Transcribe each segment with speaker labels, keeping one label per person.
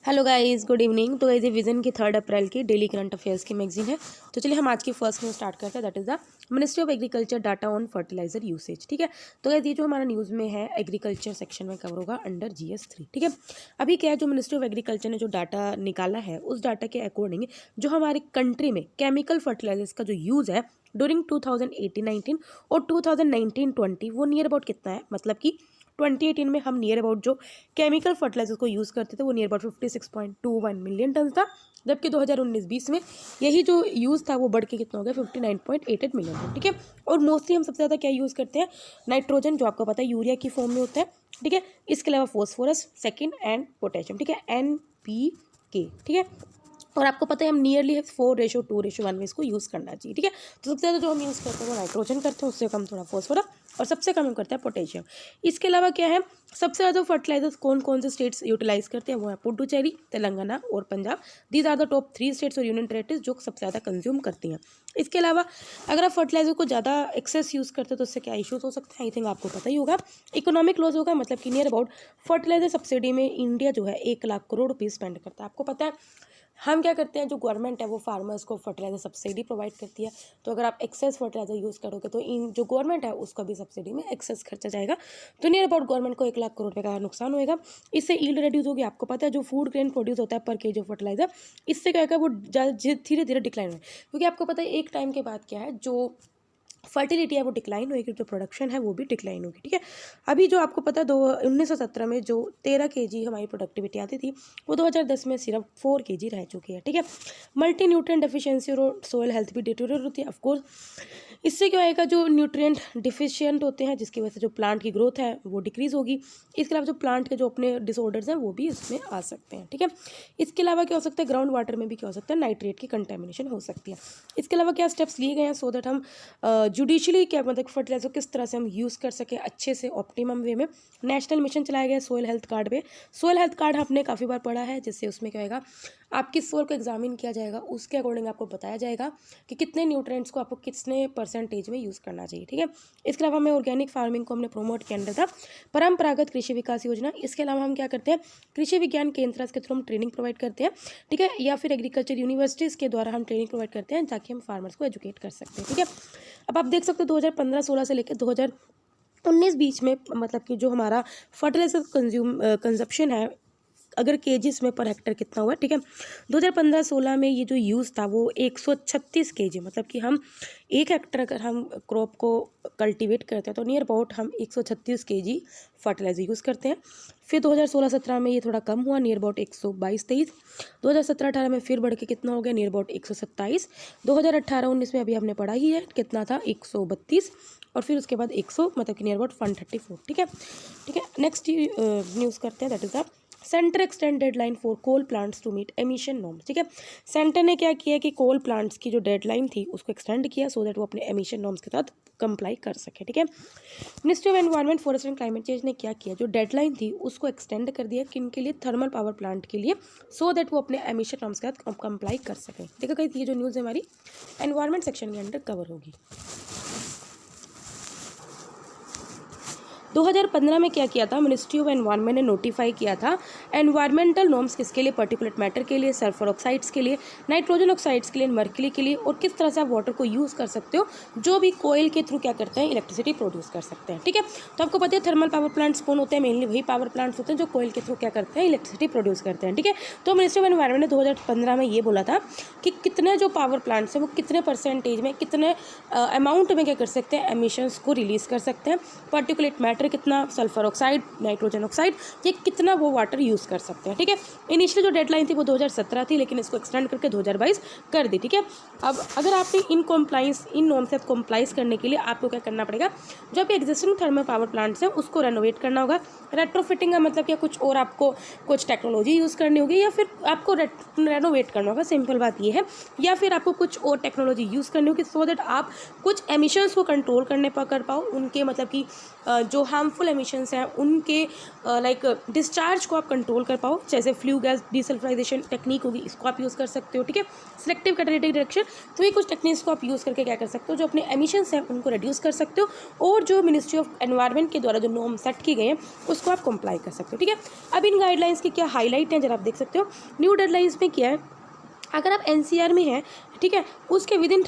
Speaker 1: Hello guys, good evening. तो guys ये vision की 3 अप्रैल की डेली करंट अफेयर्स की मैगजीन है। तो चलिए हम आज की फर्स्ट न्यूज़ स्टार्ट करते हैं। That is the ministry of agriculture data on fertilizer usage. ठीक है, तो गाइस ये जो हमारा न्यूज़ में है एग्रीकल्चर सेक्शन में कवर होगा अंडर GS3। ठीक है, अभी क्या है, जो मिनिस्ट्री ऑफ एग्रीकल्चर ने जो डाटा निकाला है उस डाटा के अकॉर्डिंग जो हमारी कंट्री में केमिकल फर्टिलाइजर्स का जो यूज़ है ड्यूरिंग 2018-19 और 2019-20 वो नियर अबाउट कितना है, मतलब कि 2018 में हम नियर अबाउट जो केमिकल फर्टिलाइजर्स को यूज़ करते थे वो नियर अबाउट 56.21 मिलियन टन था, जबकि 2019-20 में यही जो यूज़ था वो बढ़ के कितना हो गया 59.88 मिलियन टन। ठीक है, और मोस्टली हम सबसे ज़्यादा क्या यूज़ करते हैं, नाइट्रोजन, जो आपको पता है यूरिया की फॉर्म में होता है। ठीक है, इसके अलावा फॉस्फोरस सेकेंड एंड पोटेशियम। ठीक है, NPK। ठीक है, और आपको पता है हम नियरली 4:2:1 में इसको यूज़ करना चाहिए। ठीक है, तो सबसे ज़्यादा जो हम यूज़ करते हैं वो नाइट्रोजन करते हैं, उससे कम थोड़ा फॉस्फोरस, और सबसे कम हम करते हैं पोटेशियम। इसके अलावा क्या है, सबसे ज़्यादा फर्टिलाइजर्स कौन कौन से स्टेट्स यूटिलाइज करते हैं, वो है पुडुचेरी, तेलंगाना और Punjab. These are the top 3 states और यूनियन टेरिटरीज जो सबसे ज़्यादा कंज्यूम करती हैं। इसके अलावा अगर आप फर्टिलाइजर को ज़्यादा एक्सेस यूज़ करते हैं तो उससे क्या इशूज़ हो सकते हैं, आई थिंक आपको पता ही होगा। इकोनॉमिक लॉस होगा, मतलब कि नियर अबाउट फर्टिलाइजर सब्सिडी में इंडिया जो है 1 लाख करोड़ रुपीज़ स्पेंड करता है। आपको पता है हम क्या करते हैं, जो गवर्नमेंट है वो फार्मर्स को फर्टिलाइजर सब्सिडी प्रोवाइड करती है। तो अगर आप एक्सेस फर्टिलाइजर यूज़ करोगे तो इन जो गवर्नमेंट है उसका भी सब्सिडी में एक्सेस खर्चा जाएगा, तो नियर अबाउट गवर्नमेंट को 1 लाख करोड़ रुपये का नुकसान होगा। इससे ईल्ड रिड्यूस होगी। आपको पता है जो फूड ग्रेन प्रोड्यूस होता है पर केजी ऑफ फर्टिलाइजर, इससे क्या होगा, वो धीरे धीरे डिक्लाइन होगा, क्योंकि आपको पता है एक टाइम के बाद क्या है, जो फर्टिलिटी है वो डिक्लाइन होगी, जो प्रोडक्शन है वो भी डिक्लाइन होगी। ठीक है, अभी जो आपको पता है 1917 में जो 13 kg हमारी प्रोडक्टिविटी आती थी वो 2010 में सिर्फ 4 kg रह चुकी है। ठीक है, मल्टी न्यूट्रिएंट डिफिशियंसी और सोयल हेल्थ भी डिटेरियोरेट होती है ऑफकोर्स। इससे क्या होएगा, जो न्यूट्रिएंट डिफिशियंट होते हैं जिसकी वजह से जो प्लांट की ग्रोथ है वो डिक्रीज होगी। इसके अलावा जो प्लांट के जो अपने डिसऑर्डर्स हैं वो भी इसमें आ सकते हैं। ठीक है, इसके अलावा क्या हो सकता है, ग्राउंड वाटर में भी क्या हो सकता है, नाइट्रेट की कंटेमिनेशन हो सकती है। इसके अलावा क्या स्टेप्स लिए गए हैं सो दैट हम जुडिशली क्या मतलब फर्टिलाइजर किस तरह से हम यूज़ कर सकें अच्छे से ऑप्टिमम वे में। नेशनल मिशन चलाया गया सोयल हेल्थ कार्ड पे। सोयल हेल्थ कार्ड आपने काफ़ी बार पढ़ा है, जिससे उसमें क्या होगा, आपकी सोल को एग्जामिन किया जाएगा, उसके अकॉर्डिंग आपको बताया जाएगा कि कितने न्यूट्रिएंट्स को आपको कितने परसेंटेज में यूज़ करना चाहिए। ठीक है, इसके अलावा हमें ऑर्गेनिक फार्मिंग को हमने प्रमोट किया अंडर था परंपरागत कृषि विकास योजना। इसके अलावा हम क्या करते हैं, कृषि विज्ञान केंद्र के थ्रू हम ट्रेनिंग प्रोवाइड करते हैं। ठीक है, या फिर एग्रीकल्चर यूनिवर्सिटीज़ के द्वारा हम ट्रेनिंग प्रोवाइड करते हैं ताकि हम फार्मर्स को एजुकेट कर सकते हैं। ठीक है, अब आप देख सकते हो 2015-16 से लेकर 2019 बीच में, मतलब कि जो हमारा फर्टिलाइजर कंजप्शन है अगर केजीस में पर हेक्टर कितना हुआ। ठीक है, 2015-16 में ये जो यूज़ था वो 136 kg, मतलब कि हम 1 हेक्टर अगर हम क्रॉप को कल्टीवेट करते हैं तो नियर अबाउट हम 136 kg फर्टिलाइजर यूज़ करते हैं। फिर 2016-17 में ये थोड़ा कम हुआ, नियर अबाउट 122-23। 2017-18 में फिर बढ़ के कितना हो गया, नियर अबाउट 127। 2018-19 में अभी हमने पढ़ा ही है कितना था, 132, और फिर उसके बाद 100, मतलब कि नियर अबाउट 134। ठीक है, ठीक है, नेक्स्ट न्यूज़ करते हैं, that is the centre extend deadline for coal plants to meet emission norms. ठीक है, सेंटर ने क्या किया कि कोल प्लांट्स की जो डेडलाइन थी उसको एक्सटेंड किया सो दैट वो अपने एमिशन नॉर्म्स के साथ कंप्लाई कर सके। ठीक है, ministry of environment forest and climate change ने क्या किया, जो डेडलाइन थी उसको एक्सटेंड कर दिया, किन के लिए, थर्मल पावर प्लांट के लिए, सो दैट वो अपने एमिशन नॉर्म्स के साथ कंप्लाई कर सकें। देखो कहीं ये जो न्यूज़ है हमारी एनवायरनमेंट सेक्शन के अंडर कवर होगी। 2015 में क्या किया था, मिनिस्ट्री ऑफ एनवायरनमेंट ने नोटिफाई किया था एनवायरमेंटल नॉर्म्स किसके लिए, पर्टिकुलेट मैटर के लिए, सल्फर ऑक्साइड्स के लिए, नाइट्रोजन ऑक्साइड्स के लिए, मर्क्यूरी के लिए, और किस तरह से आप वाटर को यूज़ कर सकते हो जो भी कोयल के थ्रू क्या करते हैं, इलेक्ट्रिसिटी प्रोड्यूस कर सकते हैं। ठीक है, तो आपको पता है थर्मल पावर प्लांट्स कौन होते हैं, मेनली वही पावर प्लांट्स होते हैं जो कोयल के थ्रू क्या करते हैं, इलेक्ट्रिसिटी प्रोड्यूस करते हैं। ठीक है, तो मिनिस्ट्री ऑफ एनवायरनमेंट ने 2015 में ये बोला था कि कितने जो पावर प्लांट्स हैं वो कितने परसेंटेज में, कितने अमाउंट में क्या कर सकते हैं, एमिशंस को रिलीज़ कर सकते हैं, पर्टिकुलेट मैटर कितना, सल्फर ऑक्साइड, नाइट्रोजन ऑक्साइड, ये कितना वो वाटर यूज़ कर सकते हैं। ठीक है, इनिशियली जो डेडलाइन थी वो 2017 थी, लेकिन इसको एक्सटेंड करके 2022 कर दी। ठीक है, अब अगर आपने इन नॉर्म से कंप्लाइज करने के लिए आपको क्या करना पड़ेगा, जो आपके एग्जिस्टिंग थर्मल पावर प्लांट्स हैं उसको रेनोवेट करना होगा। रेट्रोफिटिंग का मतलब क्या, कुछ और आपको कुछ टेक्नोलॉजी यूज़ करनी होगी, या फिर आपको रेनोवेट करना होगा, सिंपल बात ये है, या फिर आपको कुछ और टेक्नोलॉजी यूज़ करनी होगी सो दैट आप कुछ एमिशंस को कंट्रोल कर पाओ, उनके मतलब कि जो हार्मफुल एमिशंस हैं उनके लाइक डिस्चार्ज को आप कंट्रोल कर पाओ, जैसे फ्लू गैस डीसल्फ्राइजेशन टेक्निक होगी, इसको आप यूज़ कर सकते हो, ठीक है। सिलेक्टिव कैटालिटिक रिडक्शन, तो ये कुछ टेक्निक्स को आप यूज़ करके क्या कर सकते हो, जो अपने एमिशंस हैं उनको रिड्यूस कर सकते हो और जो मिनिस्ट्री ऑफ एनवायरनमेंट के द्वारा जो नॉर्म सेट की गए हैं उसको आप कंप्लाई कर सकते हो, ठीक है। अब इन गाइडलाइंस की क्या हाईलाइट हैं जरा आप देख सकते हो। न्यू गाइडलाइंस में क्या है, अगर आप एनसीआर में हैं, ठीक है, उसके विदिन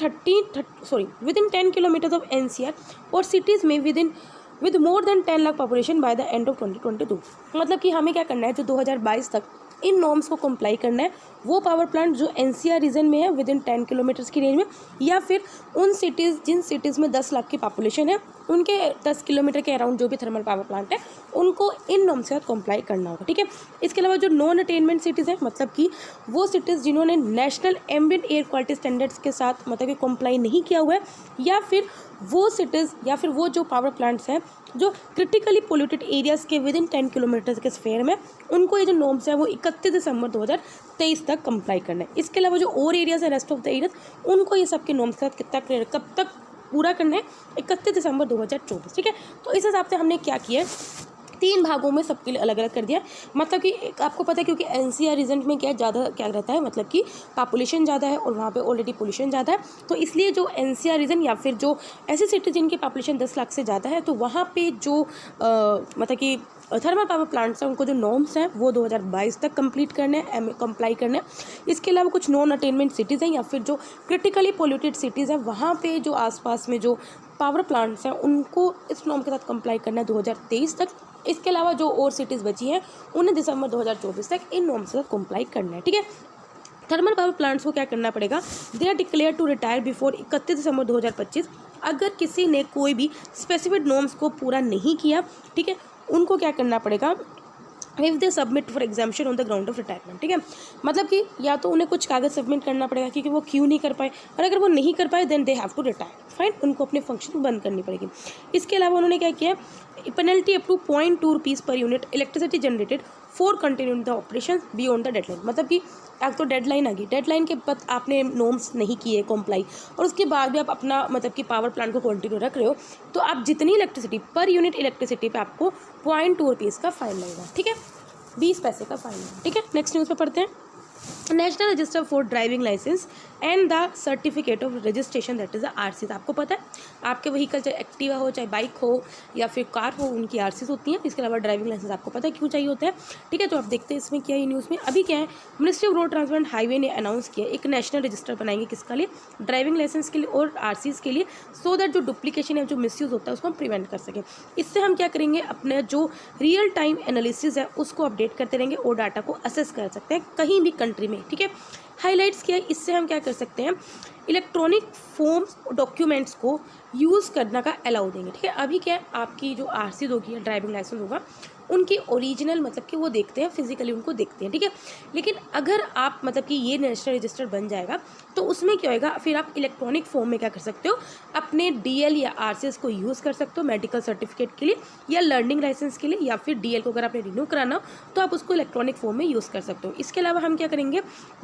Speaker 1: 10 किलोमीटर्स ऑफ एनसीआर और सिटीज़ में with more than 10 lakh population by the end of 2022, मतलब कि हमें क्या करना है, जो 2022 तक इन नॉर्म्स को कंप्लाई करना है, वो पावर प्लांट जो एनसीआर रीजन में है विद इन 10 किलोमीटर्स की रेंज में, या फिर उन सिटीज़ जिन सिटीज़ में 10 लाख की पॉपुलेशन है उनके 10 किलोमीटर के अराउंड जो भी थर्मल पावर प्लांट है उनको इन नॉर्म्स के साथ कंप्लाई करना होगा, ठीक है। इसके अलावा जो नॉन अटेनमेंट सिटीज़ हैं, मतलब कि वो सिटीज़ जिन्होंने national ambient air quality standards के साथ मतलब कि कंप्लाई नहीं किया हुआ है, या फिर वो सिटीज़ या फिर वो जो पावर प्लांट्स हैं जो क्रिटिकली पोल्यूटेड एरियाज़ के विद इन 10 किलोमीटर के स्फेयर में, उनको ये जो नॉर्म्स है वो 31 दिसंबर 2023 तक कंप्लाई करना है। इसके अलावा जो और एरियाज़ है रेस्ट ऑफ द एरियाज, उनको ये सबके नॉर्म्स के साथ कब तक पूरा करना है, 31 दिसंबर 2024, ठीक है। तो इस हिसाब से हमने क्या किया है, 3 भागों में सबके लिए अलग अलग कर दिया, मतलब कि आपको पता है क्योंकि एनसीआर रीजन में क्या ज़्यादा क्या रहता है, मतलब कि पॉपुलेशन ज़्यादा है और वहाँ पे ऑलरेडी पोल्यूशन ज़्यादा है, तो इसलिए जो एनसीआर रीजन या फिर जो ऐसी सिटी जिनकी पॉपुलेशन 10 लाख से ज़्यादा है, तो वहाँ पे जो मतलब कि थर्मल पावर प्लांट्स हैं उनको जो नॉर्म्स हैं वो 2022 तक कंप्लीट करने हैं, कंप्लाई करने हैं। इसके अलावा कुछ नॉन अटेनमेंट सिटीज़ हैं या फिर जो क्रिटिकली पोल्यूटेड सिटीज़ हैं, वहाँ पे जो आसपास में जो पावर प्लांट्स हैं उनको इस नॉर्म के साथ कंप्लाई करना है 2023 तक। इसके अलावा जो और सिटीज़ बची हैं उन्हें दिसंबर 2024 तक इन नॉर्म्स के साथ कंप्लाई करना है, ठीक है। थर्मल पावर प्लांट्स को क्या करना पड़ेगा, they are declare to retire before 31 December 2025। अगर किसी ने कोई भी स्पेसिफिक नॉर्म्स को पूरा नहीं किया, ठीक है, उनको क्या करना पड़ेगा, if they submit for exemption on the ground of retirement, ठीक है। मतलब कि या तो उन्हें कुछ कागज सबमिट करना पड़ेगा क्योंकि वो क्यों नहीं कर पाए, और अगर वो नहीं कर पाए then they have to retire, fine, उनको अपने फंक्शन बंद करनी पड़ेगी। इसके अलावा उन्होंने क्या किया, penalty up to 0.2 rupees per unit electricity generated for continuing the operation beyond the deadline. मतलब कि एक तो डेडलाइन आ गई, डेडलाइन के बाद आपने नॉर्म्स नहीं किए कंप्लाई और उसके बाद भी आप अपना मतलब कि पावर प्लांट को कंटिन्यू रख रहे हो, तो आप जितनी इलेक्ट्रिसिटी पर यूनिट इलेक्ट्रिसिटी पे आपको 0.2 रुपीज़ का फाइन लगेगा, ठीक है, 20 पैसे का फाइन है, ठीक है। नेक्स्ट न्यूज़ पे पढ़ते हैं, national register for driving licence and the certificate of registration that is the RC. आपको पता है आपके व्हीकल चाहे एक्टिवा हो चाहे बाइक हो या फिर कार हो, उनकी आरसीज होती हैं। इसके अलावा ड्राइविंग लाइसेंस आपको पता है क्यों चाहिए होता है, ठीक है। तो आप देखते हैं इसमें क्या है न्यूज़ में। अभी क्या है, ministry of road transport and highway ने अनाउंस किया एक नेशनल रजिस्टर बनाएंगे, किसका लिए, ड्राइविंग लाइसेंस के लिए और आरसीज के लिए, सो दैट जो डुप्लीकेशन या जो मिसयूज़ होता है उसको हम प्रिवेंट कर सकें। इससे हम क्या करेंगे, अपने जो रियल टाइम एनालिसिस है उसको अपडेट करते रहेंगे और डाटा को असेस कर सकते हैं कहीं भी कंट्री में, ठीक है। हाइलाइट्स क्या है, इससे हम क्या कर सकते हैं, इलेक्ट्रॉनिक फॉर्म्स डॉक्यूमेंट्स को यूज़ करने का अलाउ देंगे, ठीक है। अभी क्या है, आपकी जो आरसी होगी या ड्राइविंग लाइसेंस होगा उनकी ओरिजिनल मतलब कि वो देखते हैं, फिजिकली उनको देखते हैं, ठीक है। लेकिन अगर आप मतलब कि ये नेशनल रजिस्टर बन जाएगा तो उसमें क्या होगा, फिर आप इलेक्ट्रॉनिक फॉर्म में क्या कर सकते हो, अपने डीएल या आरसीएस को यूज़ कर सकते हो मेडिकल सर्टिफिकेट के लिए या लर्निंग लाइसेंस के लिए, या फिर डीएल को अगर आपने रिन्यू कराना हो तो आप उसको इलेक्ट्रॉनिक फॉर्म में यूज़ कर सकते हो। इसके अलावा हम क्या करेंगे,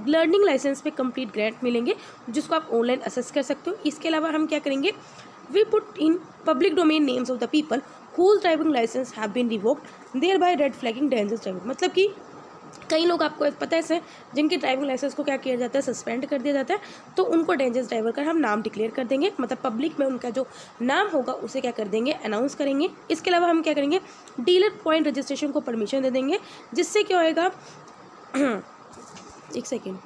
Speaker 1: लर्निंग लाइसेंस पे कंप्लीट ग्रांट मिलेंगे जिसको आप ऑनलाइन असेस कर सकते हो। इसके अलावा हम क्या करेंगे, we put in public domain names of the people whose driving license have been revoked, thereby red flagging dangerous driving। मतलब कि कई लोग आपको पता है से जिनके ड्राइविंग लाइसेंस को क्या किया जाता है, सस्पेंड कर दिया जाता है, तो उनको डेंजरस ड्राइवर का हम नाम डिक्लेयर कर देंगे, मतलब पब्लिक में उनका जो नाम होगा उसे क्या कर देंगे, अनाउंस करेंगे। इसके अलावा हम क्या करेंगे, डीलर पॉइंट रजिस्ट्रेशन को परमिशन दे देंगे, जिससे क्या होएगा एक सेकेंड,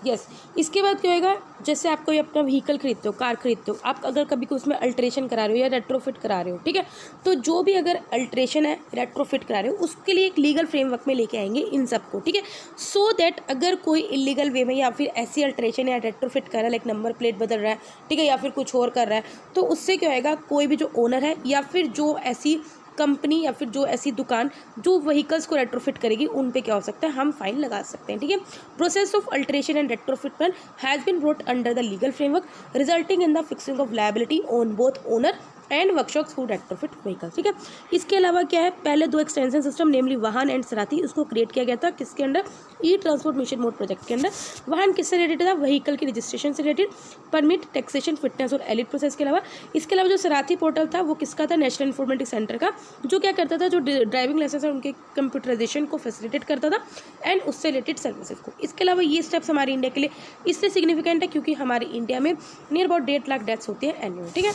Speaker 1: यस इसके बाद क्या होएगा, जैसे आप कोई अपना व्हीकल खरीदते हो, कार खरीदते हो, आप अगर कभी कोई उसमें अल्ट्रेशन करा रहे हो या रेट्रोफिट करा रहे हो, ठीक है, तो जो भी अगर अल्ट्रेशन है, रेट्रोफिट करा रहे हो, उसके लिए एक लीगल फ्रेमवर्क में लेके आएंगे इन सबको, ठीक है। सो दैट अगर कोई इलीगल वे में या फिर ऐसी अल्ट्रेशन या रेट्रोफिट कर रहा है, लाइक नंबर प्लेट बदल रहा है, ठीक है, या फिर कुछ और कर रहा है, तो उससे क्या होएगा, कोई भी जो ओनर है या फिर जो ऐसी कंपनी या फिर जो ऐसी दुकान जो व्हीकल्स को रेट्रोफिट करेगी, उन पे क्या हो सकता है, हम फाइन लगा सकते हैं, ठीक है। Process of alteration and retrofitment has been brought under the legal framework resulting in the fixing of liability on both owner and workshops for retrofit vehicle, ठीक है। इसके अलावा क्या है, पहले 2 एक्सटेंशन सिस्टम नेमली वाहन एंड सराथी उसको क्रिएट किया गया था किसके अंडर, ई ट्रांसपोर्ट मिशन मोड प्रोजेक्ट के अंदर। वाहन किससे रिलेटेड था, व्हीकल की रजिस्ट्रेशन से रिलेटेड, परमिट, टैक्सेशन, फिटनेस और एलिट प्रोसेस के अलावा। इसके अलावा जो सराथी पोर्टल था वो किसका था, नेशनल इंफॉर्मेटिक सेंटर का, जो क्या करता था, जो ड्राइविंग लाइसेंस है उनके कंप्यूटराइजेशन को फैसिलिटेट करता था एंड उससे रिलेटेड सर्विसेज को। इसके अलावा ये स्टेप्स हमारे इंडिया के लिए इसलिए सिग्निफिकेंट है क्योंकि हमारे इंडिया में नियर अबाउट 1.5 लाख डेथ्स होती है एनुअल, ठीक है।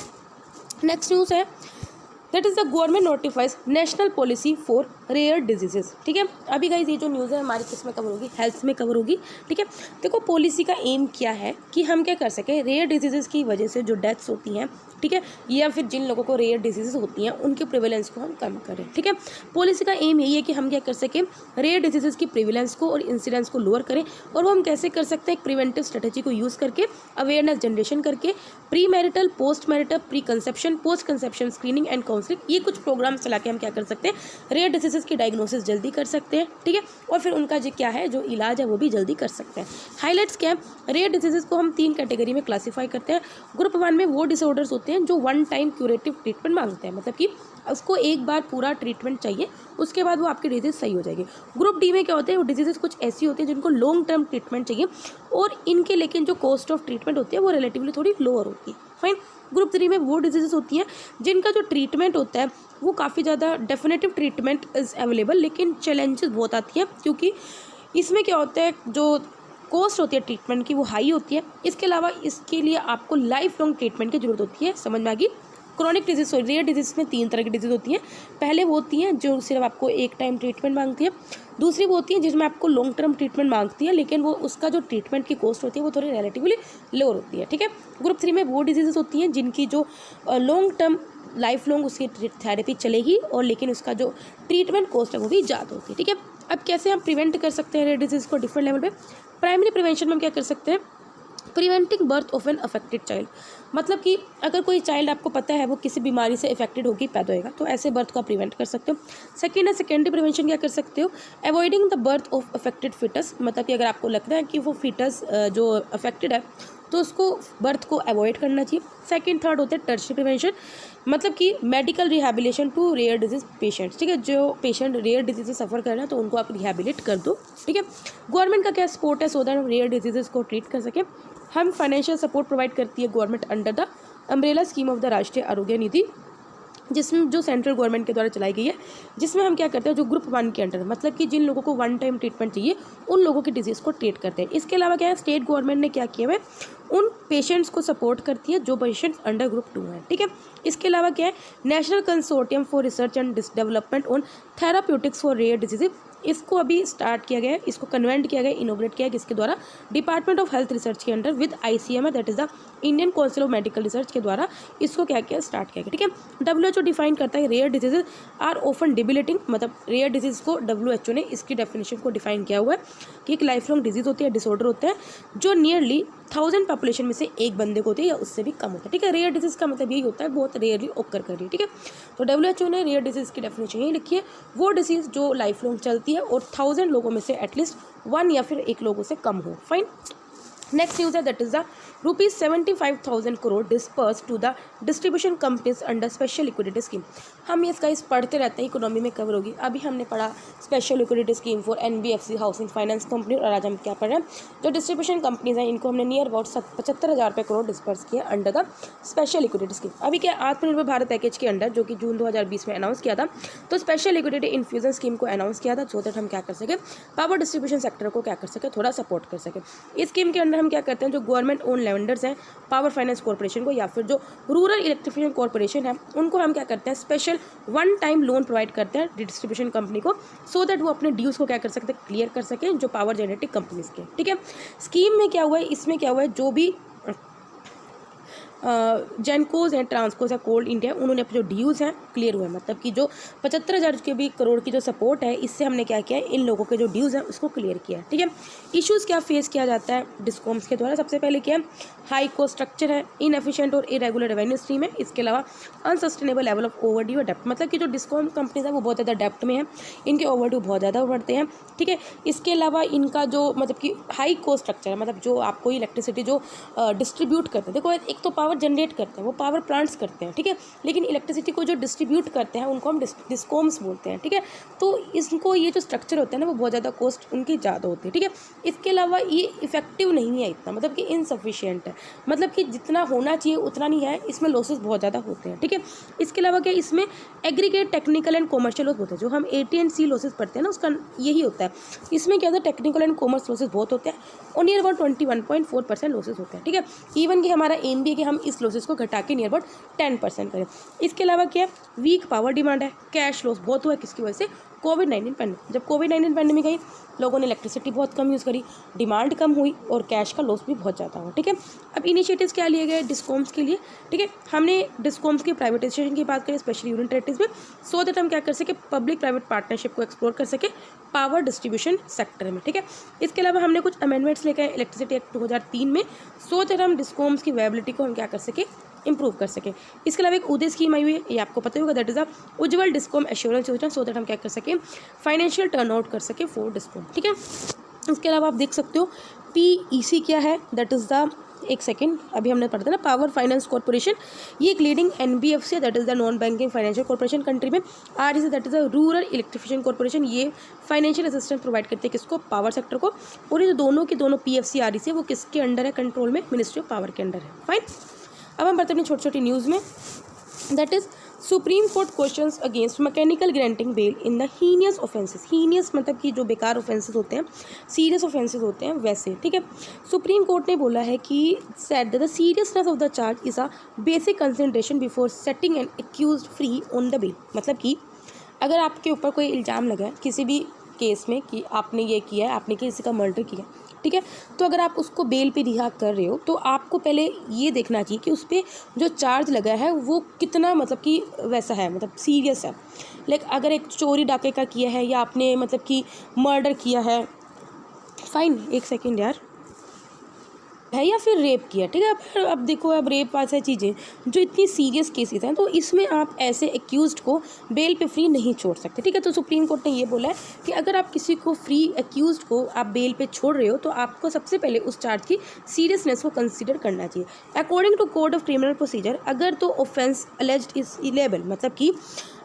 Speaker 1: नेक्स्ट न्यूज़ है that is the government notifies national policy for rare diseases, ठीक है। अभी गाइस ये जो न्यूज़ है हमारी किस में कवर होगी, हेल्थ में कवर होगी, ठीक है। देखो पॉलिसी का एम क्या है कि हम क्या कर सकें, रेयर डिजीजेस की वजह से जो डेथ्स होती हैं, ठीक है, या फिर जिन लोगों को रेयर डिजीजेस होती हैं उनके प्रिवेलेंस को हम कम करें, ठीक है। पॉलिसी का एम यही है कि हम क्या कर सकें, रेयर डिजीजेस की प्रिवेलेंस को और इंसिडेंस को लोअर करें। और वो हम कैसे कर सकते हैं, एक प्रिवेंटिव स्ट्रेटेजी को यूज़ करके, अवेयरनेस जनरेशन करके, pre marital, post marital, pre conception, post conception screening and counselling, ये कुछ प्रोग्राम चला के हम क्या कर सकते हैं, रेयर डिजीजेस की डायग्नोसिस जल्दी कर सकते हैं, ठीक है। और फिर उनका जो क्या है, जो इलाज है वो भी जल्दी कर सकते हैं। हाईलाइट्स क्या है, रेयर डिजीजेस को हम 3 कैटेगरी में क्लासीफाई करते हैं। ग्रुप 1 में वो डिसऑर्डर्स होते हैं जो 1 टाइम क्यूरेटिव ट्रीटमेंट मांगते हैं, मतलब कि उसको एक बार पूरा ट्रीटमेंट चाहिए, उसके बाद वो आपकी डिजीज सही हो जाएगी। ग्रुप डी में क्या होते हैं, वो डिजीजेस कुछ ऐसी होती हैं जिनको लॉन्ग टर्म ट्रीटमेंट चाहिए और इनके लेकिन जो कॉस्ट ऑफ ट्रीटमेंट होती है वो रिलेटिवली थोड़ी लोअर होती है, फाइन। ग्रुप 3 में वो डिजीजेस होती हैं जिनका जो ट्रीटमेंट होता है वो काफ़ी ज़्यादा डेफिनेटिव ट्रीटमेंट इज़ अवेलेबल, लेकिन चैलेंजेस बहुत आती हैं क्योंकि इसमें क्या होता है, जो कॉस्ट होती है ट्रीटमेंट की वो हाई होती है। इसके अलावा इसके लिए आपको लाइफ लॉन्ग ट्रीटमेंट की जरूरत होती है, समझ में आ गई। क्रॉनिक डिजीज, रेयर डिजीज में 3 तरह की डिजीज होती हैं। पहले वो होती हैं जो सिर्फ आपको एक टाइम ट्रीटमेंट मांगती है, दूसरी वो होती है जिसमें आपको लॉन्ग टर्म ट्रीटमेंट मांगती है लेकिन वो उसका जो ट्रीटमेंट की कॉस्ट होती है वो थोड़ी रिलेटिवली लोअर होती है, ठीक है। ग्रुप 3 में वो डिजीजेस होती हैं जिनकी जो लॉन्ग टर्म लाइफ लॉन्ग उसकी थेरेपी चलेगी और लेकिन उसका जो ट्रीटमेंट कॉस्ट है वो भी ज़्यादा होती है, ठीक है। अब कैसे हम प्रिवेंट कर सकते हैं रेयर डिजीज़ को डिफरेंट लेवल पे। प्राइमरी प्रिवेंशन में हम क्या कर सकते हैं, preventing birth of an affected child, मतलब कि अगर कोई चाइल्ड आपको पता है वो किसी बीमारी से इफेक्टेड होगी, पैदा होएगा, तो ऐसे बर्थ को आप प्रिवेंट कर सकते हो। सेकेंड है सेकेंडरी प्रिवेंशन, क्या कर सकते हो, avoiding the birth of affected foetus, मतलब कि अगर आपको लगता है कि वो फिटस जो अफेक्टेड है तो उसको बर्थ को अवॉइड करना चाहिए। सेकंड थर्ड होते हैं टर्शियरी प्रिवेंशन, मतलब कि medical rehabilitation to rare disease patients, ठीक है। जो पेशेंट रेयर डिजीज से सफ़र कर रहे हैं तो उनको आप रिहैबिलिट कर दो, ठीक है। गवर्नमेंट का क्या सपोर्ट है सो दैट हम रेयर डिजीजेस को ट्रीट कर सकें। हम फाइनेंशियल सपोर्ट प्रोवाइड करती है government under the umbrella scheme of the राष्ट्रीय आरोग्य निधि, जिसमें जो सेंट्रल गवर्नमेंट के द्वारा चलाई गई है, जिसमें हम क्या करते हैं, जो ग्रुप 1 के अंडर, मतलब कि जिन लोगों को 1 टाइम ट्रीटमेंट चाहिए उन लोगों की डिजीज़ को ट्रीट करते हैं। इसके अलावा क्या है, स्टेट गवर्नमेंट ने क्या किया है, उन पेशेंट्स को सपोर्ट करती है जो पेशेंट्स अंडर ग्रुप 2 हैं, ठीक है। इसके अलावा क्या है, national consortium for research and development on therapeutics for rare disease, इसको अभी स्टार्ट किया गया है, इसको कन्वेंट किया गया, इनोग्रेट किया गया, किसके द्वारा, डिपार्टमेंट ऑफ हेल्थ रिसर्च के under with ICMR, that is the Indian council of medical research के द्वारा इसको क्या किया, स्टार्ट किया गया, ठीक है। WHO डिफाइन करता है रेयर डिजीजेज आर ऑफन डिबिलिटिंग, मतलब रेयर डिजीज को WHO ने इसकी डेफिनेशन को डिफाइन किया हुआ है कि एक लाइफ लॉन्ग डिजीज होती है, डिसऑर्डर होता है जो नियरली 1000 पॉपुलेशन में से एक बंदे को होती है या उससे भी कम होता है, ठीक है। रेयर डिजीज का मतलब यही होता है बहुत रेयरली ओकर कर रही है, ठीक है। तो WHO ने रेयर डिजीज की डेफिनेशन यही लिखी है, वो डिजीज जो लाइफ लॉन्ग चलती है और 1000 लोगों में से एटलीस्ट 1 या फिर 1 लोगों से कम हो, फाइन। नेक्स्ट न्यूज़ है that is the ₹75,000 crore disperse to the distribution companies under special liquidity scheme. हम ये इसका पढ़ते रहते हैं, इकोनॉमी में कवर होगी। अभी हमने पढ़ा special liquidity scheme for NBFC housing finance company, और आज हम क्या पढ़ रहे हैं, जो डिस्ट्रीब्यूशन कंपनीज हैं इनको हमने नियर अबाउट 75,000 करोड़ डिस्पर्स किए under the special liquidity scheme. अभी क्या आत्मनिर्भर भारत पैकेज के अंडर, जो कि जून 2020 में अनाउंस किया था, तो स्पेशल लिक्विडिटी इन्फ्यूजन स्कीम को अनाउंस किया था सो दैट हम क्या कर सके, पावर डिस्ट्रीब्यूशन सेक्टर को क्या कर सके, थोड़ा सपोर्ट कर सके। इस स्कीम के अंदर हम क्या करते हैं, जो गवर्नमेंट ओन लेंडर्स हैं, पावर फाइनेंस कॉर्पोरेशन को या फिर जो रूरल इलेक्ट्रिफिकेशन कॉर्पोरेशन है, उनको हम क्या करते हैं, स्पेशल 1 टाइम लोन प्रोवाइड करते हैं डिस्ट्रीब्यूशन कंपनी को, सो दैट वो अपने ड्यूज को क्या कर सकते हैं, क्लियर कर सकें, जो पावर जनरेटिंग कंपनीज के, ठीक है। स्कीम में क्या हुआ है, इसमें क्या हुआ है, जो भी जेनकोज हैं, ट्रांसकोज है, कोल इंडिया, उन्होंने अपने जो ड्यूज़ हैं क्लियर हुए, मतलब कि जो 75,000 के भी करोड़ की जो सपोर्ट है, इससे हमने क्या किया है, इन लोगों के जो ड्यूज़ हैं उसको क्लियर किया है, ठीक है। इश्यूज़ क्या फेस किया जाता है डिस्कॉम्स के द्वारा, सबसे पहले क्या है, हाई कॉस्ट स्ट्रक्चर है, इनएफिशिएंट और इरेगुलर रेवेन्यू स्ट्रीम है, इसके अलावा अनसस्टेनेबल लेवल ऑफ ओवरड्यू और डेप्ट, मतलब कि जो डिस्कॉम कंपनीज है वो बहुत ज़्यादा डेप्ट में है, इनके ओवरड्यू बहुत ज़्यादा बढ़ते हैं, ठीक है। इसके अलावा इनका जो मतलब कि हाई कॉस्ट स्ट्रक्चर है, मतलब जो आपको इलेक्ट्रिसिटी जो डिस्ट्रीब्यूट करते हैं, देखो एक तो पावर पावर जनरेट करते हैं, वो पावर प्लांट्स करते हैं, ठीक है। लेकिन इलेक्ट्रिसिटी को जो डिस्ट्रीब्यूट करते हैं उनको हम डिस्कॉम्स बोलते हैं, ठीक है। तो इसको ये जो स्ट्रक्चर होता है ना वो बहुत ज़्यादा कॉस्ट उनकी ज़्यादा होती है, ठीक है। इसके अलावा ये इफेक्टिव नहीं है इतना, मतलब कि इनसफिशिएंट है, मतलब कि जितना होना चाहिए उतना नहीं है, इसमें लॉसेस बहुत ज़्यादा होते हैं, ठीक है। इसके अलावा क्या इसमें aggregate technical and commercial loss होते हैं, जो हम AT&C लॉसेस पढ़ते हैं ना उसका यही होता है। इसमें क्या होता है टेक्निकल एंड कॉमर्स लॉसेस बहुत होते हैं और नियर अबाउट 21.4% लॉसेस होते हैं, ठीक है। इवन कि हमारा एम भी है कि हम इस लॉसेस को घटा के नियर अबाउट 10% करें। इसके अलावा क्या वीक पावर डिमांड है, कैश लॉस बहुत हुआ है, किसकी वजह से कोविड-19 पैंडेमिक। जब कोविड-19 पैंडेमिक आई लोगों ने इलेक्ट्रिसिटी बहुत कम यूज़ करी, डिमांड कम हुई और कैश का लॉस भी बहुत ज़्यादा हुआ, ठीक है। अब इनिशिएटिव्स क्या लिए गए डिस्कॉम्स के लिए, ठीक है। हमने डिस्कॉम्स की प्राइवेटाइजेशन की बात करी स्पेशली यूनियन टेरिटरीज में, सो दैट हम क्या कर सके पब्लिक प्राइवेट पार्टनरशिप को एक्सप्लोर कर सके पावर डिस्ट्रीब्यूशन सेक्टर में, ठीक है। इसके अलावा हमने कुछ अमेंडमेंट्स लेके इलेक्ट्रिसिटी एक्ट 2003 में, सो दैट हम डिस्कॉम्स की वायबिलिटी को हम क्या कर सके इंप्रूव कर सके। इसके अलावा एक उदय स्कीम आई हुई है, ये आपको पता ही होगा, that is the Ujjwal discom assurance योजना, सो दैट हम क्या कर सके फाइनेंशियल टर्न आउट कर सके फॉर डिस्कॉम, ठीक है। इसके अलावा आप देख सकते हो PEC क्या है, दैट इज द एक सेकेंड अभी हमने पढ़ा था ना पावर फाइनेंस कॉर्पोरेशन, ये एक leading NBFC that is the non banking financial corporation country में। REC that is the rural electrification corporation, ये फाइनेंशियल असिस्टेंस प्रोवाइड करते हैं किसको पावर सेक्टर को। और ये दोनों के दोनों PFC REC वो किसके अंडर है कंट्रोल में, मिनिस्ट्री ऑफ पावर के अंडर है, फाइन। अब हम बढ़ते हैं अपनी छोटी छोटी न्यूज़ में, that is supreme court questions against mechanical granting bail in the heinous offences. Heinous मतलब कि जो बेकार ऑफेंसेस होते हैं, सीरियस ऑफेंसेस होते हैं वैसे, ठीक है। सुप्रीम कोर्ट ने बोला है कि said the seriousness of the charge is a basic consideration before setting an accused free on the bail. मतलब कि अगर आपके ऊपर कोई इल्ज़ाम लगा है किसी भी केस में कि आपने ये किया है, आपने किसी का मर्डर किया, ठीक है, तो अगर आप उसको बेल पे रिहा कर रहे हो तो आपको पहले ये देखना चाहिए कि उस पर जो चार्ज लगा है वो कितना मतलब कि वैसा है, मतलब सीरियस है। लाइक अगर एक चोरी डाके का किया है या आपने मतलब कि मर्डर किया है, फाइन एक सेकेंड यार, है या फिर रेप किया, ठीक है। अब देखो अब रेप ऐसी चीज़ें जो इतनी सीरियस केसेस हैं तो इसमें आप ऐसे एक्यूज्ड को बेल पे फ्री नहीं छोड़ सकते, ठीक है। तो सुप्रीम कोर्ट ने ये बोला है कि अगर आप किसी को फ्री एक्यूज्ड को आप बेल पे छोड़ रहे हो तो आपको सबसे पहले उस चार्ज की सीरियसनेस को कंसीडर करना चाहिए। According to code of criminal procedure, अगर तो ऑफेंस अलेज्ड इज इलेबल, मतलब कि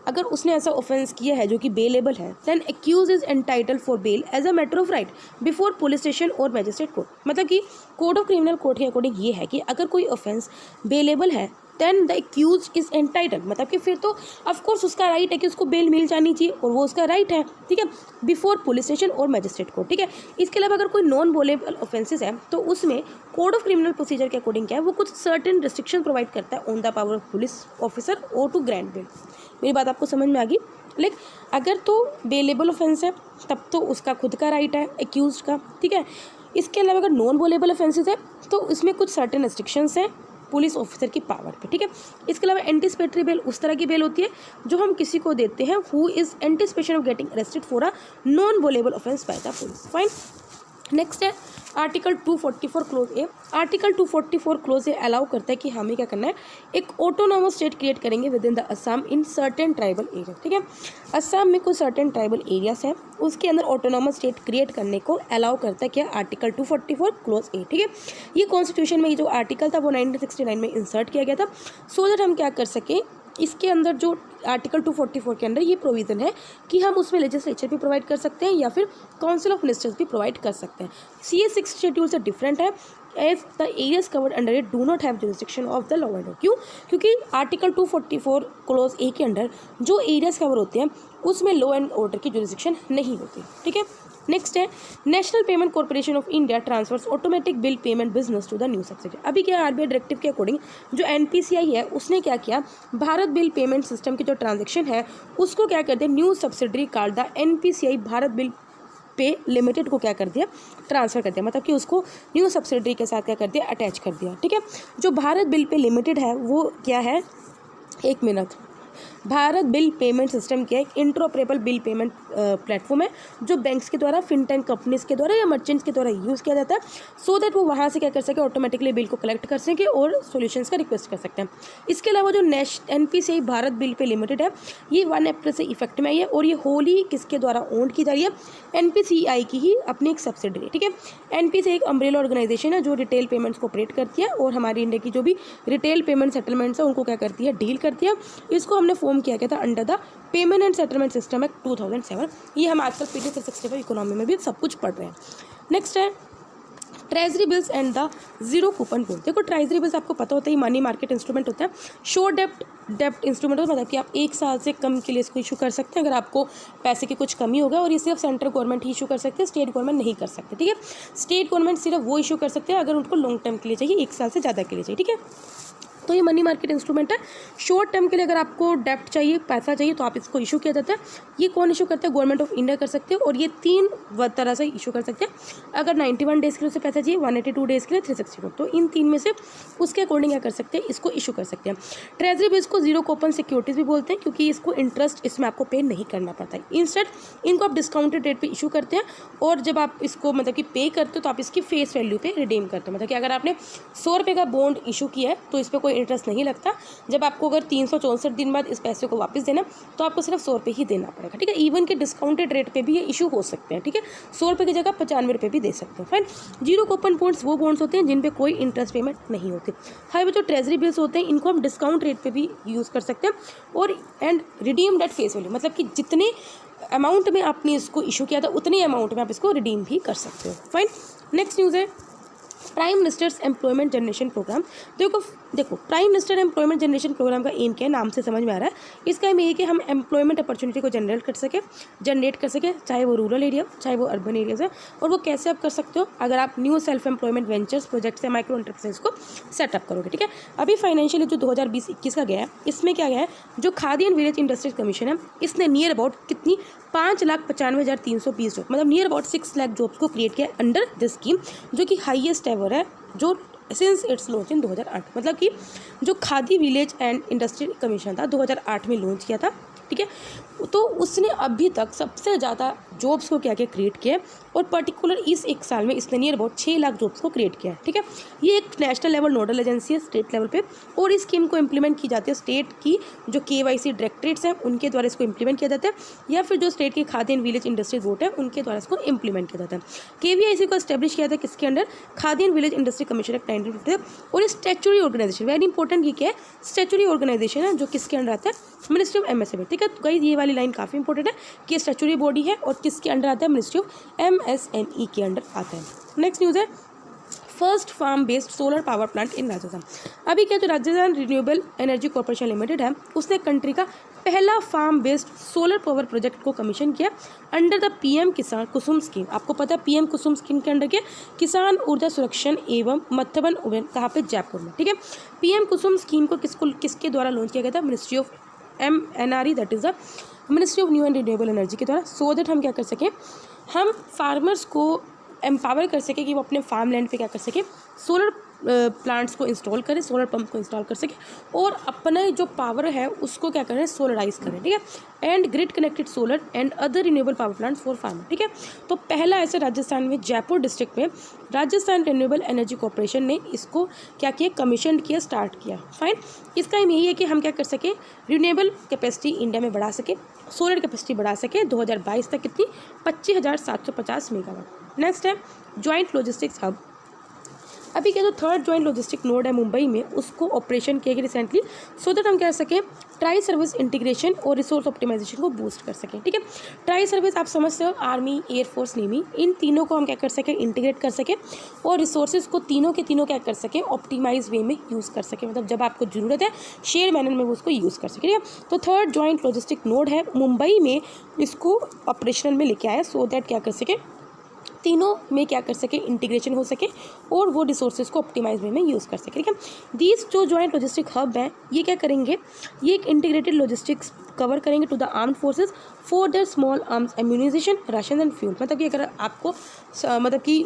Speaker 1: अगर उसने ऐसा ऑफेंस किया है जो कि बेलेबल है, then accuse is entitle for bail as a matter of right before police station और मैजिस्ट्रेट कोर्ट। मतलब कि कोड ऑफ क्रिमिनल कोड के अकॉर्डिंग ये है कि अगर कोई ऑफेंस बेलेबल है then the accuse is entitle, मतलब कि फिर तो ऑफकोर्स उसका राइट है कि उसको बेल मिल जानी चाहिए और वो उसका राइट है, ठीक है, बिफोर पुलिस स्टेशन और मैजिस्ट्रेट कोर्ट, ठीक है। इसके अलावा अगर कोई नॉन बेलेबल ऑफेंसेस है तो उसमें कोड ऑफ क्रिमिनल प्रोसीजर के अकॉर्डिंग क्या है, वो कुछ सर्टेन रिस्ट्रिक्शन प्रोवाइड करता है on the power of police officer और टू ग्रांट बेल। मेरी बात आपको समझ में आ गई। लाइक अगर तो बेलेबल ऑफेंस है तब तो उसका खुद का राइट है एक्यूज का, ठीक है। इसके अलावा अगर नॉन बेलेबल ऑफेंसेस है तो इसमें कुछ सर्टेन रिस्ट्रिक्शंस हैं पुलिस ऑफिसर की पावर पे, ठीक है। इसके अलावा एंटिसिपेटरी बेल उस तरह की बेल होती है जो हम किसी को देते हैं who is anticipation of getting arrested for a non bailable offence by the police, fine. Next है आर्टिकल 244 क्लोज ए। आर्टिकल 244 क्लोज ए अलाउ करता है कि हमें क्या करना है, एक ऑटोनोमस स्टेट क्रिएट करेंगे with in the Assam in certain tribal area, ठीक है। असम में कुछ सर्टेन ट्राइबल एरियाज हैं, उसके अंदर ऑटोनोमस स्टेट क्रिएट करने को अलाउ करता है क्या, आर्टिकल 244 क्लोज ए, ठीक है। ये कॉन्स्टिट्यूशन में ये जो आर्टिकल था वो 1969 में इंसर्ट किया गया था, सो दैट हम क्या कर सकें, इसके अंदर जो आर्टिकल 244 के अंदर ये प्रोविज़न है कि हम उसमें लेजिस्लेचर भी प्रोवाइड कर सकते हैं या फिर काउंसिल ऑफ मिनिस्टर्स भी प्रोवाइड कर सकते हैं। CS6 शेड्यूल से डिफरेंट है, as the areas covered under it do not have jurisdiction of the law and order. क्यों? क्योंकि आर्टिकल 244 क्लोज ए के अंडर जो एरियाज कवर होते हैं उसमें लॉ एंड ऑर्डर की जुरिस्डिक्शन नहीं होती, ठीक है। नेक्स्ट है national payment corporation of India transfers automatic bill payment business to the new subsidiary. अभी क्या RBI डायरेक्टिव के अकॉर्डिंग जो NPCI है उसने क्या किया, भारत बिल पेमेंट सिस्टम की जो ट्रांजेक्शन है उसको क्या कर दिया, new subsidiary card the NPCI Bharat bill pay limited को क्या कर दिया, ट्रांसफ़र कर दिया, मतलब कि उसको न्यू सब्सिडरी के साथ क्या कर दिया, अटैच कर दिया, ठीक है। जो भारत बिल पे लिमिटेड है वो क्या है, एक minute, Bharat bill payment system क्या है? एक इंटरऑपरेबल बिल पेमेंट प्लेटफॉर्म है जो बैंक्स के द्वारा, फिनटेक कंपनीज के द्वारा या मर्चेंट्स के द्वारा यूज़ किया जाता है, सो दैट वो वहाँ से क्या कर सके, ऑटोमेटिकली बिल को कलेक्ट कर सके और सॉल्यूशंस का रिक्वेस्ट कर सकते हैं। इसके अलावा जो NPCI Bharat bill pay limited है, ये 1 अप्रैल से इफेक्ट में आई है और ये होली किसके द्वारा ओन्ड की जा रही है? NPCI की ही अपनी एक सब्सिडरी, ठीक है। NPCI एक अम्ब्रेला ऑर्गेनाइजेशन है जो रिटेल पेमेंट्स को ऑपरेट करती है और हमारी इंडिया की जो भी रिटेल पेमेंट सेटलमेंट्स है उनको क्या करती है, डील करती है। इसको हमने फॉर्म किया गया था under the payment and settlement system act 2007। ये हम आजकल PT 365 इकोनॉमी में भी सब कुछ पढ़ रहे हैं। नेक्स्ट है treasury bills and the zero coupon bond. देखो ट्रेजरी बिल्स आपको पता होता है मनी मार्केट इंस्ट्रूमेंट होता है, शॉर्ट डेप्ट इंस्ट्रूमेंट होता है, मतलब कि आप 1 साल से कम के लिए इसको इशू कर सकते हैं अगर आपको पैसे की कुछ कमी होगा, और ये सिर्फ सेंट्रल गवर्नमेंट ही इशू कर सकते हैं, स्टेट गवर्नमेंट नहीं कर सकते, ठीक है। स्टेट गवर्नमेंट सिर्फ वो इशू कर सकते हैं अगर उनको लॉन्ग टर्म के लिए चाहिए, 1 साल से ज़्यादा के लिए चाहिए, ठीक है। तो ये मनी मार्केट इंस्ट्रूमेंट है। शॉर्ट टर्म के लिए अगर आपको डेप्ट चाहिए, पैसा चाहिए, तो आप इसको इशू किया जाता है। ये कौन इशू करता है? गवर्नमेंट ऑफ इंडिया कर सकते हैं और ये 3 तरह से इशू कर सकते हैं। अगर 91 डेज़ के लिए उसे पैसा चाहिए, 182 डेज़ के लिए, 364, तो इन 3 में से उसके अकॉर्डिंग क्या कर सकते हैं, इसको इशू कर सकते हैं। ट्रेजरी बिल्स को जीरो कूपन सिक्योरिटीज़ भी बोलते हैं क्योंकि इसको इंटरेस्ट इसमें आपको पे नहीं करना पड़ता है। इंस्टेड इनको आप डिस्काउंटेड रेट पे इशू करते हैं और जब आप इसको मतलब कि पे करते हो तो आप इसकी फेस वैल्यू पे रिडीम करते हो। मतलब कि अगर आपने 100 रुपये का बॉन्ड इशू किया है तो इस पर कोई इंटरेस्ट नहीं लगता। जब आपको अगर 364 दिन बाद इस पैसे को वापस देना तो आपको सिर्फ 100 रुपये ही देना पड़ेगा, ठीक है। इवन के डिस्काउंटेड रेट पे भी ये इशू हो सकते हैं, ठीक है। 100 रुपये की जगह 95 रुपये भी दे सकते हैं, फाइन। जीरो कूपन बॉन्ड्स वो बॉन्ड्स होते हैं जिन पे कोई इंटरेस्ट पेमेंट नहीं होती। हाई जो ट्रेजरी बिल्स होते हैं इनको हम डिस्काउंट रेट पे भी यूज़ कर सकते हैं और and redeemed at face value, मतलब कि जितने अमाउंट में आपने इसको इशू किया था उतने अमाउंट में आप इसको रिडीम भी कर सकते हो, फाइन। नेक्स्ट न्यूज़ है prime ministers employment generation programme. देखो prime minister employment generation programme का एम क्या है, नाम से समझ में आ रहा है। इसका एम ये है कि हम एम्प्लॉयमेंट अपॉर्चुनिटी को जनरेट कर सके, चाहे वो रूरल एरिया हो चाहे वो अर्बन एरियाज है। और वो कैसे आप कर सकते हो? अगर आप new self employment ventures projects या माइक्रो एंटरप्राइजेस को सेटअप करोगे, ठीक है। अभी फाइनेंशियल जो 2020-21 का गया है, इसमें क्या गया है, जो khadi and village industries commission है इसने नियर अबाउट कितनी 5,95,320 जॉब, मतलब नियर अबाउट 6 लाख जॉब्स को क्रिएट किया अंडर दिस स्कीम, जो कि हाईएस्ट एवर है जो सिंस इट्स लॉन्च इन 2008। मतलब कि जो khadi village and industry commission था 2008 में लॉन्च किया था, ठीक है। तो उसने अभी तक सबसे ज़्यादा जॉब्स को क्या क्रिएट किया है और पर्टिकुलर इस 1 साल में इसने नियर अबाउट 6 लाख जॉब्स को क्रिएट किया है, ठीक है। ये एक नेशनल लेवल नोडल एजेंसी है स्टेट लेवल पे और इस स्कीम को इम्प्लीमेंट की जाती है स्टेट की जो KYC डायरेक्टरेट्स हैं उनके द्वारा इसको इम्प्लीमेंट किया जाता है, या फिर जो स्टेट की khadi and village industries board है उनके द्वारा इसको इम्प्लीमेंट किया जाता है। KVIC को एस्टेब्लिश किया था किसके under? Khadi and village industry commission act 1950। और स्टैच्यूटरी ऑर्गेनाइजेशन, वेरी इंपॉर्टेंट, ये क्या है? स्टैच्यूटरी ऑर्गेनाइजेशन है जो किसके अंडर आता है? मिनिस्ट्री ऑफ MSME, ठीक है। तो गाइस ये वाली लाइन काफ़ी इंपॉर्टेंट है कि स्टैच्यूटरी बॉडी है और किसके अंडर आता है? मिनिस्ट्री ऑफ MSME के अंडर आता है। नेक्स्ट न्यूज़ है first farm based solar power plant in Rajasthan. अभी क्या जो Rajasthan renewable energy corporation limited है उसने कंट्री का पहला farm based solar power project को कमीशन किया under the PM Kisan Kusum scheme. आपको पता है PM कुसुम स्कीम के अंडर के किसान ऊर्जा सुरक्षण एवं मत्स्यबन उद्यान कहाँ पे? जयपुर में, ठीक है। PM कुसुम स्कीम को किसके द्वारा लॉन्च किया गया था? Ministry of MNRE, that is the ministry of new and renewable energy के द्वारा, सो दैट हम क्या कर सकें, हम फार्मर्स को एम्पावर कर सके कि वो अपने फार्म लैंड पे क्या कर सके, सोलर प्लांट्स को इंस्टॉल करें, सोलर पंप को इंस्टॉल कर सके और अपना जो पावर है उसको क्या करें, सोलराइज करें, ठीक है। And grid connected solar and other renewable power plants for farmer, ठीक है। तो पहला ऐसे राजस्थान में जयपुर डिस्ट्रिक्ट में राजस्थान रिन्यूएबल एनर्जी कॉर्पोरेशन ने इसको क्या किया, कमीशन किया, स्टार्ट किया, फाइन। इसका एम यही है कि हम क्या कर सके, रिन्यूएबल कैपेसिटी इंडिया में बढ़ा सके, सोलर कैपेसिटी बढ़ा सके 2022 तक कितनी 25,750 मेगावाट। नेक्स्ट है ज्वाइंट लॉजिस्टिक्स हब। अभी क्या जो थर्ड ज्वाइंट लॉजिस्टिक नोड है मुंबई में उसको ऑपरेशन किया गया रिसेंटली, सो दैट हम कह सकें ट्राई सर्विस इंटीग्रेशन और रिसोर्स ऑप्टिमाइजेशन को बूस्ट कर सकें, ठीक है। ट्राई सर्विस आप समझते हो आर्मी, एयरफोर्स, नेवी, इन तीनों को हम क्या कर सकें, इंटीग्रेट कर सकें और रिसोर्सेज को तीनों के तीनों क्या कर सकें, ऑप्टिमाइज वे में यूज़ कर सकें, मतलब जब आपको ज़रूरत है शेयर मैनर में वो उसको यूज़ कर सकें, ठीक है। तो थर्ड ज्वाइंट लॉजिस्टिक नोड है मुंबई में, इसको ऑपरेशनल में लेके आया सो दैट क्या कर सके, तीनों में क्या कर सके, इंटीग्रेशन हो सके और वो रिसोर्सेज को ऑप्टिमाइज वे में यूज़ कर सके, ठीक है। दीज जो जॉइंट लॉजिस्टिक हब हैं ये क्या करेंगे, ये एक इंटीग्रेटेड लॉजिस्टिक्स कवर करेंगे to the armed forces for their small arms ammunition, ration and fuel. मतलब कि अगर आपको मतलब कि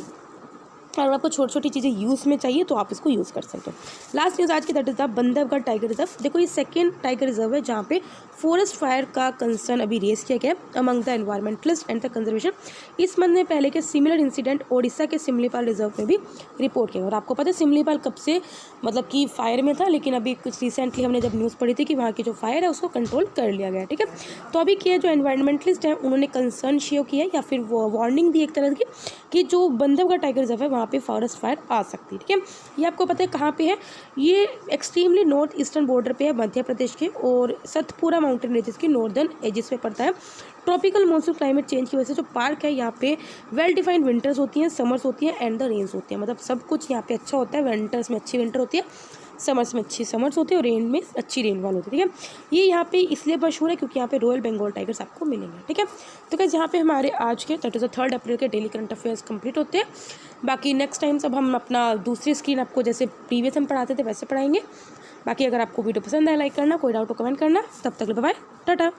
Speaker 1: और आपको छोटी छोटी चीज़ें यूज़ में चाहिए तो आप इसको यूज़ कर सकते हो। लास्ट न्यूज़ आज की that is the Bandhavgarh tiger reserve. देखो ये सेकेंड टाइगर रिजर्व है जहाँ पे फॉरेस्ट फायर का कंसर्न अभी रेस किया गया है among the environmentalist and the conservation. इस मंथ में पहले के सिमिलर इंसिडेंट ओडिशा के सिमलीपाल रिजर्व में भी रिपोर्ट किया। और आपको पता है सिमलीपाल कब से मतलब कि फायर में था, लेकिन अभी कुछ रिसेंटली हमने जब न्यूज़ पढ़ी थी कि वहाँ की जो फायर है उसको कंट्रोल कर लिया गया है। ठीक है, तो अभी क्या जो एनवायरमेंटलिस्ट है उन्होंने कंसर्न शेयर किया या फिर वो वार्निंग दी एक तरह की कि जो बंधवगढ़ टाइगर रिजर्व है वहाँ पे फॉरेस्ट फायर आ सकती है। ठीक है, ये आपको पता है कहाँ पे है, ये एक्सट्रीमली नॉर्थ ईस्टर्न बॉर्डर पे है मध्य प्रदेश के और सतपुरा माउंटेन रेंजेस की नॉर्दर्न एजिस पे पड़ता है। ट्रॉपिकल मॉनसून क्लाइमेट चेंज की वजह से जो पार्क है यहाँ पे वेल डिफाइंड विंटर्स होती हैं, समर्स होती हैं एंड द रेन्स होती हैं। मतलब सब कुछ यहाँ पे अच्छा होता है। विंटर्स में अच्छी विंटर होती है, समर्स में अच्छी समर्स होती है और रेन में अच्छी रेनफॉल होती है। ठीक है, ये यहाँ पे इसलिए मशहूर है क्योंकि यहाँ पे रॉयल बंगाल टाइगर्स आपको मिलेंगे। ठीक है, तो गाइस यहाँ पे हमारे आज के 3 अप्रैल के डेली करंट अफेयर्स कंप्लीट होते हैं। बाकी नेक्स्ट टाइम सब हम अपना दूसरी स्क्रीन आपको जैसे प्रीवियस हम पढ़ाते थे वैसे पढ़ाएंगे। बाकी अगर आपको वीडियो पसंद आए लाइक करना, कोई डाउट हो कमेंट करना। तब तक बाय बाय, टाटा।